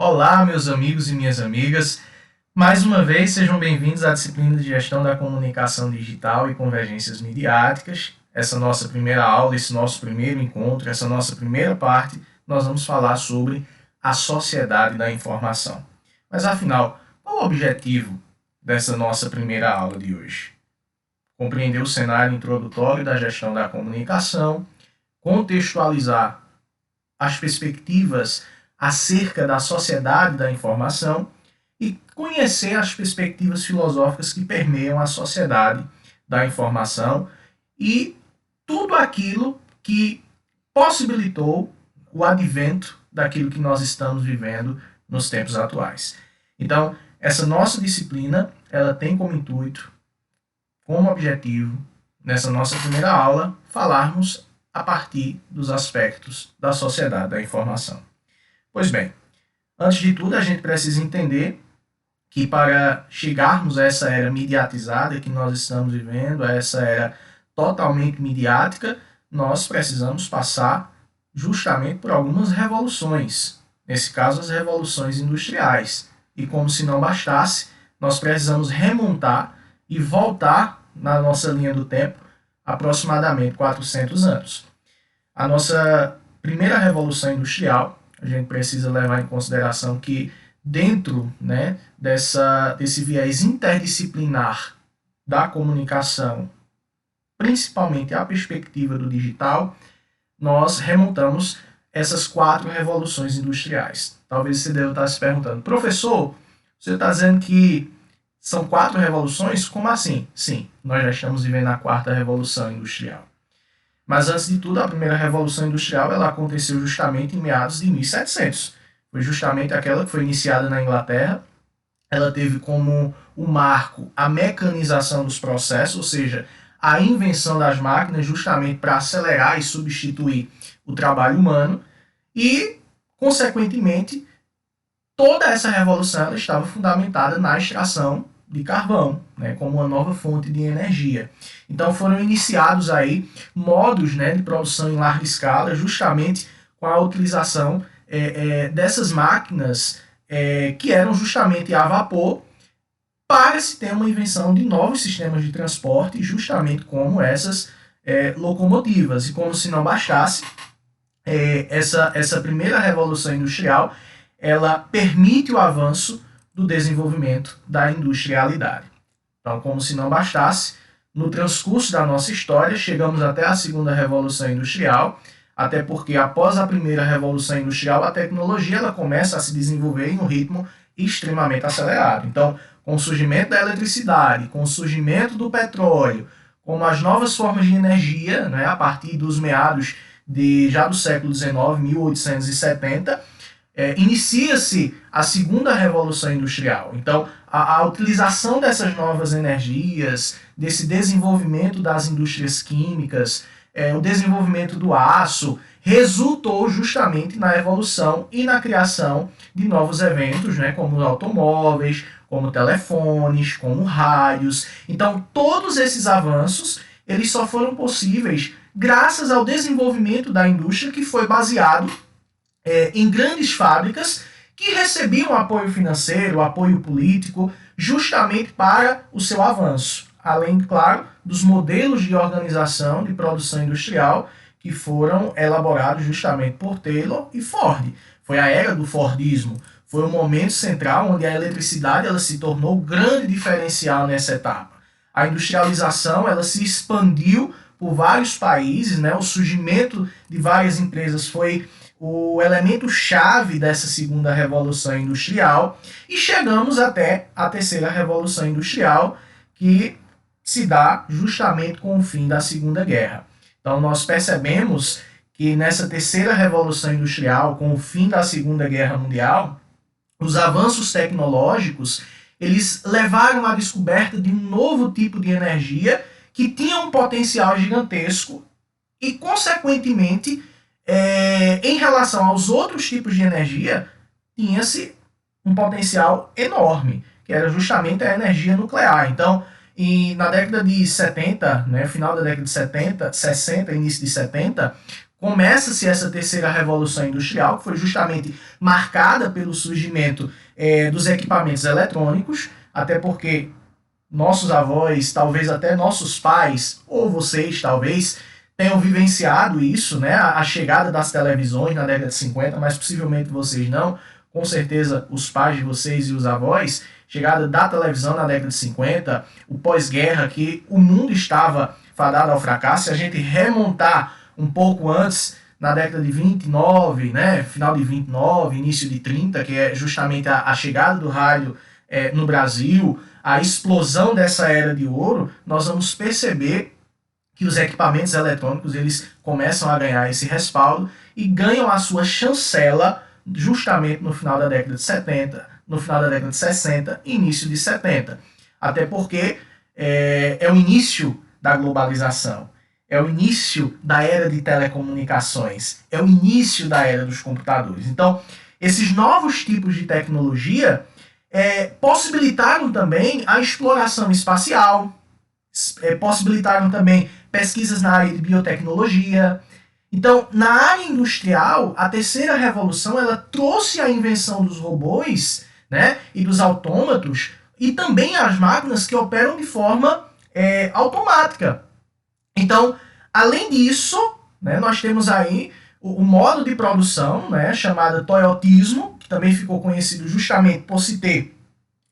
Olá, meus amigos e minhas amigas. Mais uma vez, sejam bem-vindos à disciplina de Gestão da Comunicação Digital e Convergências Midiáticas. Essa nossa primeira aula, esse nosso primeiro encontro, essa nossa primeira parte, nós vamos falar sobre a sociedade da informação. Mas, afinal, qual o objetivo dessa nossa primeira aula de hoje? Compreender o cenário introdutório da gestão da comunicação, contextualizar as perspectivas acerca da sociedade da informação e conhecer as perspectivas filosóficas que permeiam a sociedade da informação e tudo aquilo que possibilitou o advento daquilo que nós estamos vivendo nos tempos atuais. Então, essa nossa disciplina, ela tem como intuito, como objetivo, nessa nossa primeira aula, falarmos a partir dos aspectos da sociedade da informação. Pois bem, antes de tudo, a gente precisa entender que para chegarmos a essa era mediatizada que nós estamos vivendo, a essa era totalmente midiática, nós precisamos passar justamente por algumas revoluções. Nesse caso, as revoluções industriais. E como se não bastasse, nós precisamos remontar e voltar na nossa linha do tempo aproximadamente 400 anos. A nossa primeira revolução industrial, a gente precisa levar em consideração que dentro, desse viés interdisciplinar da comunicação, principalmente a perspectiva do digital, nós remontamos essas 4 revoluções industriais. Talvez você deva estar se perguntando, professor, você está dizendo que são 4 revoluções? Como assim? Sim, nós já estamos vivendo a 4ª revolução industrial. Mas antes de tudo, a primeira revolução industrial ela aconteceu justamente em meados de 1700. Foi justamente aquela que foi iniciada na Inglaterra. Ela teve como o marco a mecanização dos processos, ou seja, a invenção das máquinas justamente para acelerar e substituir o trabalho humano. E, consequentemente, toda essa revolução ela estava fundamentada na extração de carvão, como uma nova fonte de energia. Então foram iniciados aí modos de produção em larga escala, justamente com a utilização dessas máquinas que eram justamente a vapor, para se ter uma invenção de novos sistemas de transporte, justamente como essas locomotivas. E como se não bastasse, essa primeira revolução industrial, ela permite o avanço do desenvolvimento da industrialidade. Então, como se não bastasse, no transcurso da nossa história, chegamos até a segunda revolução industrial, até porque após a primeira revolução industrial, a tecnologia ela começa a se desenvolver em um ritmo extremamente acelerado. Então, com o surgimento da eletricidade, com o surgimento do petróleo, com as novas formas de energia, a partir dos meados já do século XIX, 1870, inicia-se a segunda revolução industrial. Então, a utilização dessas novas energias, desse desenvolvimento das indústrias químicas, o desenvolvimento do aço, resultou justamente na evolução e na criação de novos eventos, como os automóveis, como telefones, como rádios. Então, todos esses avanços, eles só foram possíveis graças ao desenvolvimento da indústria que foi baseado em grandes fábricas que recebiam apoio financeiro, apoio político, justamente para o seu avanço. Além, claro, dos modelos de organização de produção industrial que foram elaborados justamente por Taylor e Ford. Foi a era do Fordismo. Foi um momento central onde a eletricidade ela se tornou grande diferencial nessa etapa. A industrialização ela se expandiu por vários países, o surgimento de várias empresas foi o elemento-chave dessa segunda revolução industrial e chegamos até a terceira revolução industrial, que se dá justamente com o fim da Segunda Guerra. Então nós percebemos que nessa terceira revolução industrial, com o fim da Segunda Guerra Mundial, os avanços tecnológicos eles levaram à descoberta de um novo tipo de energia que tinha um potencial gigantesco e, consequentemente, em relação aos outros tipos de energia, tinha-se um potencial enorme, que era justamente a energia nuclear. Então, na década de 70, final da década de 70, 60, início de 70, começa-se essa terceira revolução industrial, que foi justamente marcada pelo surgimento dos equipamentos eletrônicos, até porque nossos avós, talvez até nossos pais, ou vocês talvez, tenham vivenciado isso, né? A chegada das televisões na década de 50, mas possivelmente vocês não. Com certeza os pais de vocês e os avós, chegada da televisão na década de 50, o pós-guerra, que o mundo estava fadado ao fracasso. Se a gente remontar um pouco antes, na década de 29, né, final de 29, início de 30, que é justamente a chegada do rádio no Brasil, a explosão dessa era de ouro, nós vamos perceber que os equipamentos eletrônicos eles começam a ganhar esse respaldo e ganham a sua chancela justamente no final da década de 70, no final da década de 60 e início de 70. Até porque é o início da globalização, é o início da era de telecomunicações, é o início da era dos computadores. Então, esses novos tipos de tecnologia possibilitaram também a exploração espacial, possibilitaram também pesquisas na área de biotecnologia. Então, na área industrial, a terceira revolução ela trouxe a invenção dos robôs, né, e dos autômatos, e também as máquinas que operam de forma automática. Então, além disso, né, nós temos aí o modo de produção, né, chamado toyotismo, que também ficou conhecido justamente por se ter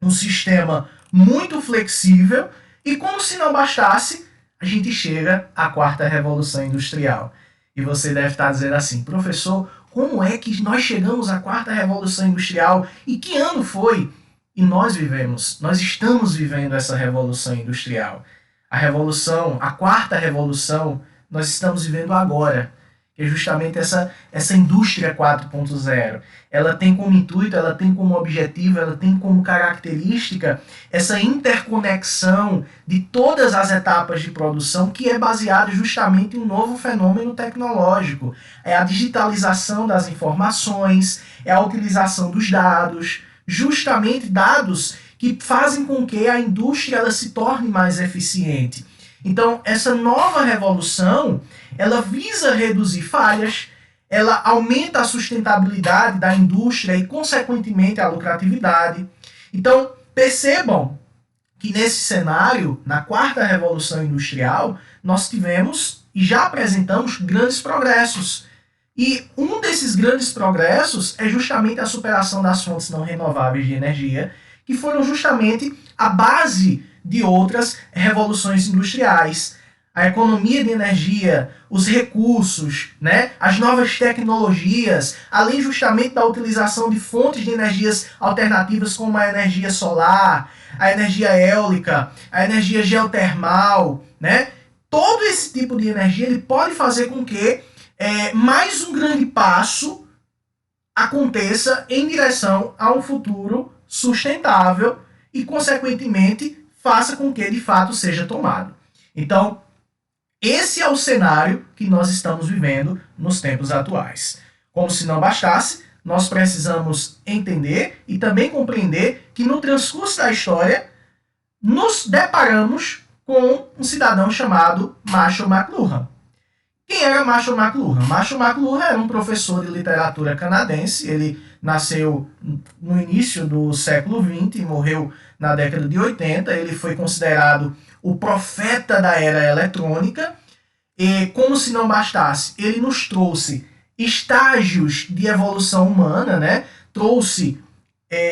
um sistema muito flexível, e como se não bastasse, a gente chega à quarta revolução industrial. E você deve estar dizendo assim, professor, como é que nós chegamos à quarta revolução industrial? E que ano foi? E nós estamos vivendo essa revolução industrial. A quarta revolução, nós estamos vivendo agora, que é justamente essa indústria 4.0. Ela tem como intuito, ela tem como objetivo, ela tem como característica essa interconexão de todas as etapas de produção que é baseada justamente em um novo fenômeno tecnológico. É a digitalização das informações, é a utilização dos dados, justamente dados que fazem com que a indústria ela se torne mais eficiente. Então, essa nova revolução, ela visa reduzir falhas, ela aumenta a sustentabilidade da indústria e, consequentemente, a lucratividade. Então, percebam que nesse cenário, na quarta revolução industrial, nós tivemos e já apresentamos grandes progressos. E um desses grandes progressos é justamente a superação das fontes não renováveis de energia, que foram justamente a base de outras revoluções industriais. A economia de energia, os recursos, né, as novas tecnologias, além justamente da utilização de fontes de energias alternativas como a energia solar, a energia eólica, a energia geotermal, né? Todo esse tipo de energia ele pode fazer com que mais um grande passo aconteça em direção a um futuro sustentável e, consequentemente, faça com que de fato seja tomado. Então, esse é o cenário que nós estamos vivendo nos tempos atuais. Como se não bastasse, nós precisamos entender e também compreender que no transcurso da história nos deparamos com um cidadão chamado Marshall McLuhan. Quem era Marshall McLuhan? Marshall McLuhan era um professor de literatura canadense. Ele nasceu no início do século XX e morreu na década de 80. Ele foi considerado o profeta da era eletrônica. E, como se não bastasse, ele nos trouxe estágios de evolução humana, né? Trouxe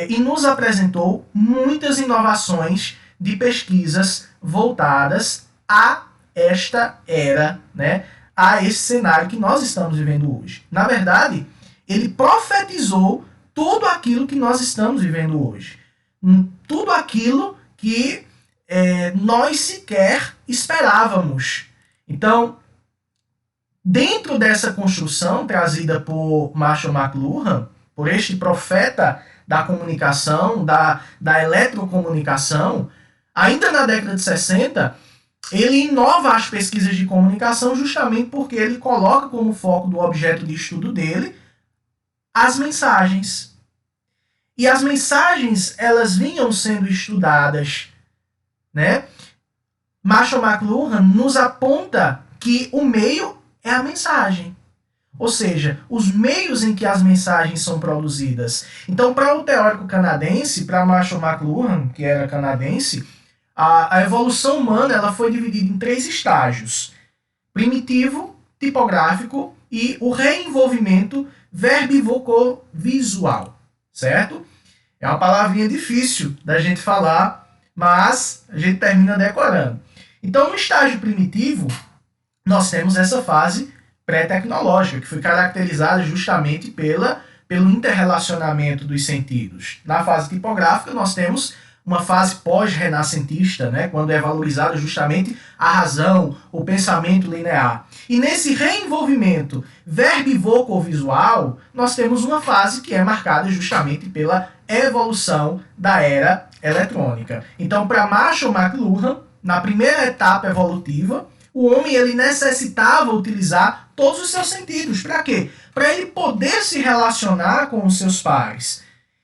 e nos apresentou muitas inovações de pesquisas voltadas a esta era, né? A esse cenário que nós estamos vivendo hoje. Na verdade, ele profetizou tudo aquilo que nós estamos vivendo hoje. Tudo aquilo que nós sequer esperávamos. Então, dentro dessa construção trazida por Marshall McLuhan, por este profeta da comunicação, da eletrocomunicação, ainda na década de 60, ele inova as pesquisas de comunicação justamente porque ele coloca como foco do objeto de estudo dele as mensagens. E as mensagens, elas vinham sendo estudadas, né? Marshall McLuhan nos aponta que o meio é a mensagem. ou seja, os meios em que as mensagens são produzidas. Então, para o teórico canadense, para Marshall McLuhan, que era canadense, a evolução humana ela foi dividida em 3 estágios: primitivo, tipográfico e o reenvolvimento verbivocovisual, certo? É uma palavrinha difícil da gente falar, mas a gente termina decorando. Então, no estágio primitivo, nós temos essa fase pré-tecnológica, que foi caracterizada justamente pelo interrelacionamento dos sentidos. Na fase tipográfica, nós temos uma fase pós-renascentista, né, quando é valorizada justamente a razão, o pensamento linear. E nesse reenvolvimento verbivocovisual, nós temos uma fase que é marcada justamente pela evolução da era eletrônica. Então, para Marshall McLuhan, na primeira etapa evolutiva, o homem ele necessitava utilizar todos os seus sentidos. Para quê? Para ele poder se relacionar com os seus pares.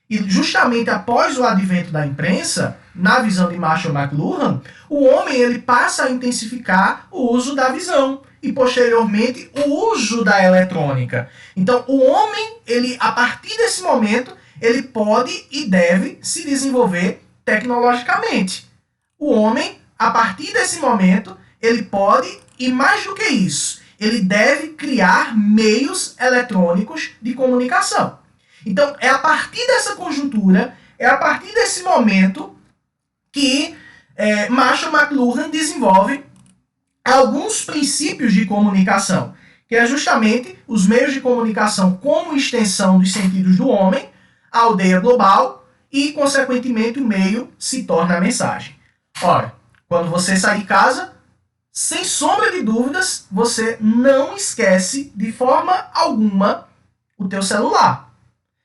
E justamente após o advento da imprensa, na visão de Marshall McLuhan, o homem ele passa a intensificar o uso da visão e posteriormente o uso da eletrônica. Então, o homem, ele a partir desse momento, ele pode e deve se desenvolver tecnologicamente. O homem, a partir desse momento, ele pode, e mais do que isso, ele deve criar meios eletrônicos de comunicação. Então, é a partir dessa conjuntura, é a partir desse momento que Marshall McLuhan desenvolve alguns princípios de comunicação, que é justamente os meios de comunicação como extensão dos sentidos do homem, a aldeia global e, consequentemente, o meio se torna a mensagem. Ora, quando você sai de casa, sem sombra de dúvidas, você não esquece de forma alguma o teu celular.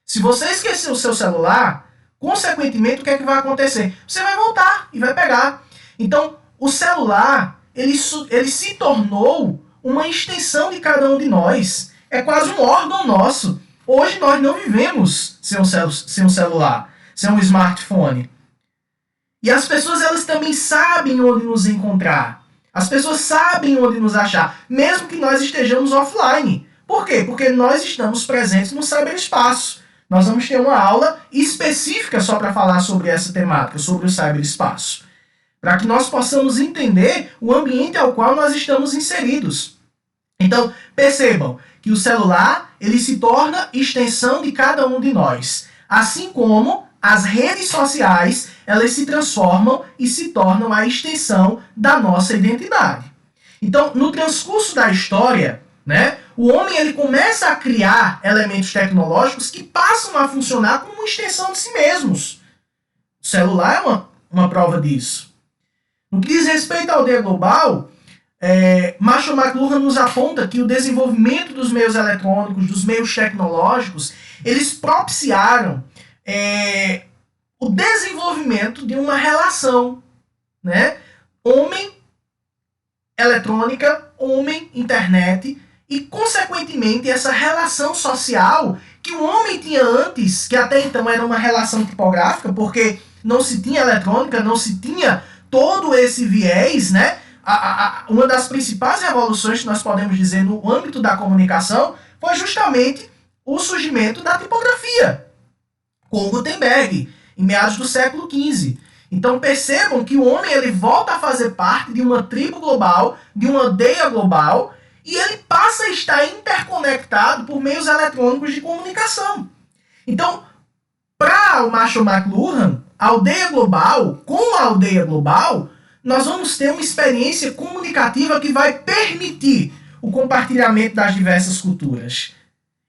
Se você esquecer o seu celular, consequentemente, o que é que vai acontecer? Você vai voltar e vai pegar. Então, o celular, ele se tornou uma extensão de cada um de nós. É quase um órgão nosso. Hoje nós não vivemos sem um celular, sem um smartphone. E as pessoas, elas também sabem onde nos encontrar. As pessoas sabem onde nos achar, mesmo que nós estejamos offline. Por quê? Porque nós estamos presentes no cyberespaço. Nós vamos ter uma aula específica só para falar sobre essa temática, sobre o cyberespaço, para que nós possamos entender o ambiente ao qual nós estamos inseridos. Então, percebam que o celular ele se torna extensão de cada um de nós, assim como as redes sociais elas se transformam e se tornam a extensão da nossa identidade. Então, no transcurso da história, né, o homem ele começa a criar elementos tecnológicos que passam a funcionar como uma extensão de si mesmos. O celular é uma prova disso. No que diz respeito à aldeia global, Marshall McLuhan nos aponta que o desenvolvimento dos meios eletrônicos, dos meios tecnológicos, eles propiciaram o desenvolvimento de uma relação, né? Homem-eletrônica, homem-internet, e, consequentemente, essa relação social que o homem tinha antes, que até então era uma relação tipográfica, porque não se tinha eletrônica, não se tinha todo esse viés, né? Uma das principais revoluções que nós podemos dizer no âmbito da comunicação foi justamente o surgimento da tipografia, com Gutenberg, em meados do século XV. Então percebam que o homem ele volta a fazer parte de uma tribo global, de uma aldeia global, e ele passa a estar interconectado por meios eletrônicos de comunicação. Então, para o Marshall McLuhan, a aldeia global, com a aldeia global, nós vamos ter uma experiência comunicativa que vai permitir o compartilhamento das diversas culturas.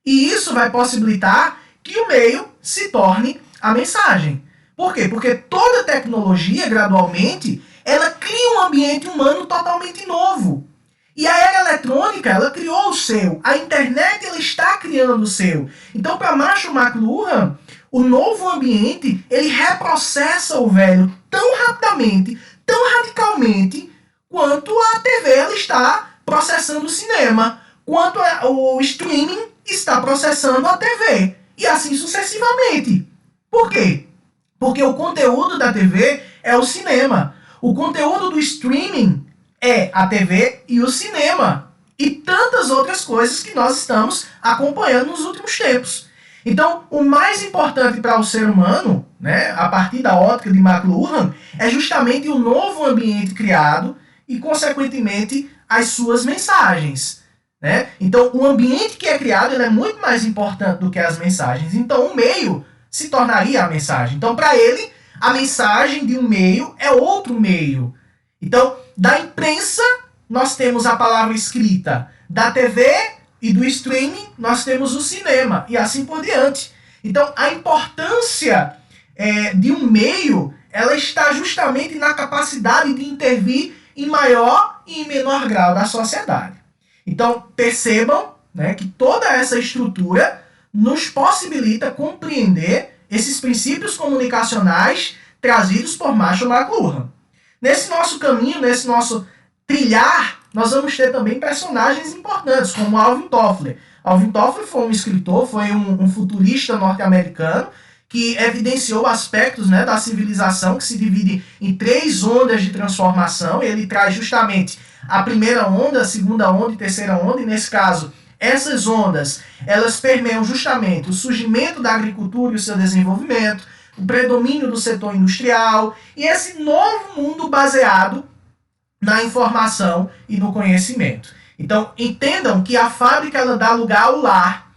E isso vai possibilitar que o meio se torne a mensagem. Por quê? Porque toda tecnologia, gradualmente, ela cria um ambiente humano totalmente novo. E a era eletrônica, ela criou o seu. A internet, ela está criando o seu. Então, para Marshall McLuhan, o novo ambiente, ele reprocessa o velho tão rapidamente, tão radicalmente, quanto a TV ela está processando o cinema, quanto o streaming está processando a TV. E assim sucessivamente. Por quê? Porque o conteúdo da TV é o cinema. O conteúdo do streaming é a TV e o cinema. e tantas outras coisas que nós estamos acompanhando nos últimos tempos. Então, o mais importante para o ser humano, né, a partir da ótica de McLuhan, é justamente o novo ambiente criado e, consequentemente, as suas mensagens. Né? Então, o ambiente que é criado ele é muito mais importante do que as mensagens. Então, o meio se tornaria a mensagem. Então, para ele, a mensagem de um meio é outro meio. Então, da imprensa, nós temos a palavra escrita. Da TV e do streaming, nós temos o cinema. E assim por diante. Então, a importância de um meio, ela está justamente na capacidade de intervir em maior e em menor grau da sociedade. Então, percebam, né, que toda essa estrutura nos possibilita compreender esses princípios comunicacionais trazidos por Marshall McLuhan. Nesse nosso caminho, nesse nosso trilhar, nós vamos ter também personagens importantes, como Alvin Toffler. Alvin Toffler foi um escritor, foi um futurista norte-americano que evidenciou aspectos, né, da civilização que se divide em 3 ondas de transformação. Ele traz justamente a primeira onda, a segunda onda e terceira onda, e nesse caso, essas ondas, elas permeiam justamente o surgimento da agricultura e o seu desenvolvimento, o predomínio do setor industrial e esse novo mundo baseado na informação e no conhecimento. Então, entendam que a fábrica ela dá lugar ao lar.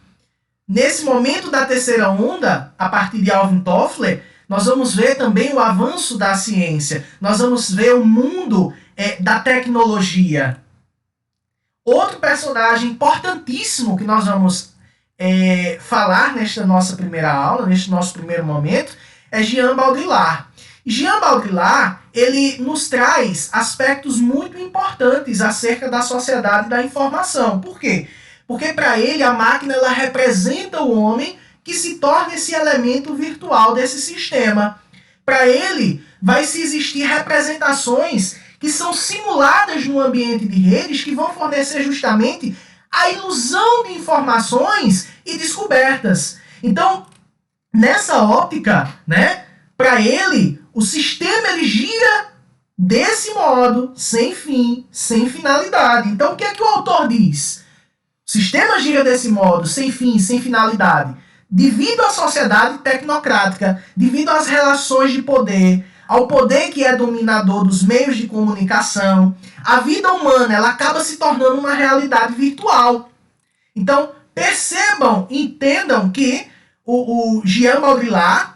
Nesse momento da terceira onda, a partir de Alvin Toffler, nós vamos ver também o avanço da ciência, nós vamos ver o mundo da tecnologia. Outro personagem importantíssimo que nós vamos falar nesta nossa primeira aula, neste nosso primeiro momento, é Jean Baudrillard. Jean Baudrillard, ele nos traz aspectos muito importantes acerca da sociedade da informação. Por quê? Porque para ele a máquina ela representa o homem que se torna esse elemento virtual desse sistema. Para ele, vai se existir representações que são simuladas no ambiente de redes que vão fornecer justamente a ilusão de informações e descobertas. Então, nessa óptica, né, para ele, o sistema ele gira desse modo, sem fim, sem finalidade. Então, o que é que o autor diz? O sistema gira desse modo, sem fim, sem finalidade, devido à sociedade tecnocrática, devido às relações de poder, ao poder que é dominador dos meios de comunicação. A vida humana ela acaba se tornando uma realidade virtual. Então, percebam, entendam que o Jean Baudrillard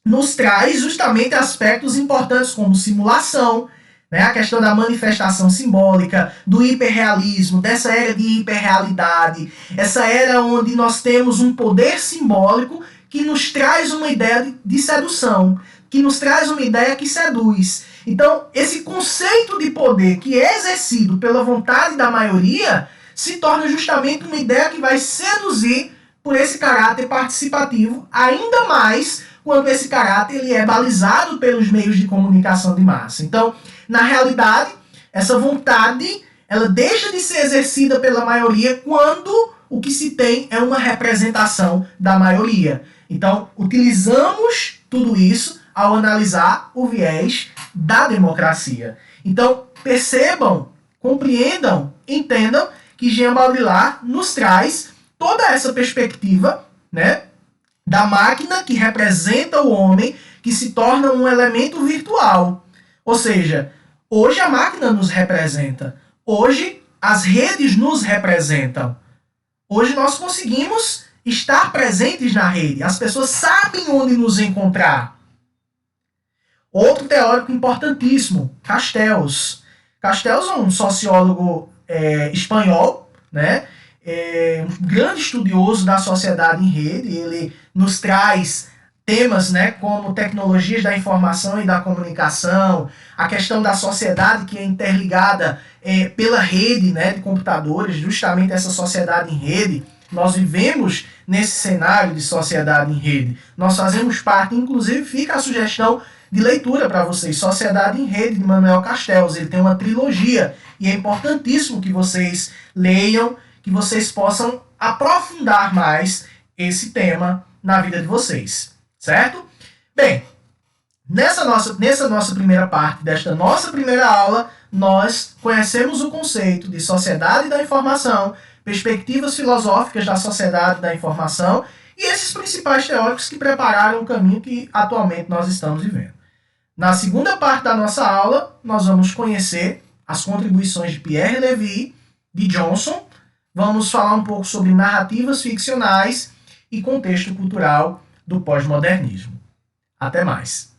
nos traz justamente aspectos importantes como simulação, né, a questão da manifestação simbólica, do hiperrealismo, dessa era de hiperrealidade, essa era onde nós temos um poder simbólico que nos traz uma ideia de sedução, que nos traz uma ideia que seduz. Então, esse conceito de poder que é exercido pela vontade da maioria se torna justamente uma ideia que vai seduzir por esse caráter participativo, ainda mais quando esse caráter ele é balizado pelos meios de comunicação de massa. Então, na realidade, essa vontade ela deixa de ser exercida pela maioria quando o que se tem é uma representação da maioria. Então, utilizamos tudo isso ao analisar o viés da democracia. Então, percebam, compreendam, entendam que Jean Baudrillard nos traz toda essa perspectiva, né, da máquina que representa o homem, que se torna um elemento virtual. Ou seja, hoje a máquina nos representa. Hoje as redes nos representam. Hoje nós conseguimos estar presentes na rede. As pessoas sabem onde nos encontrar. Outro teórico importantíssimo, Castells. Castells é um sociólogo espanhol, né? Um grande estudioso da sociedade em rede. Ele nos traz temas, né, como tecnologias da informação e da comunicação, a questão da sociedade que é interligada pela rede, né, de computadores, justamente essa sociedade em rede. Nós vivemos nesse cenário de sociedade em rede. Nós fazemos parte, inclusive fica a sugestão de leitura para vocês, Sociedade em Rede, de Manuel Castells. Ele tem uma trilogia e é importantíssimo que vocês leiam, que vocês possam aprofundar mais esse tema na vida de vocês, certo? Bem, Nessa nossa primeira parte, desta nossa primeira aula, nós conhecemos o conceito de sociedade da informação, perspectivas filosóficas da sociedade da informação e esses principais teóricos que prepararam o caminho que atualmente nós estamos vivendo. Na segunda parte da nossa aula, nós vamos conhecer as contribuições de Pierre Levy, de Johnson, vamos falar um pouco sobre narrativas ficcionais e contexto cultural do pós-modernismo. Até mais!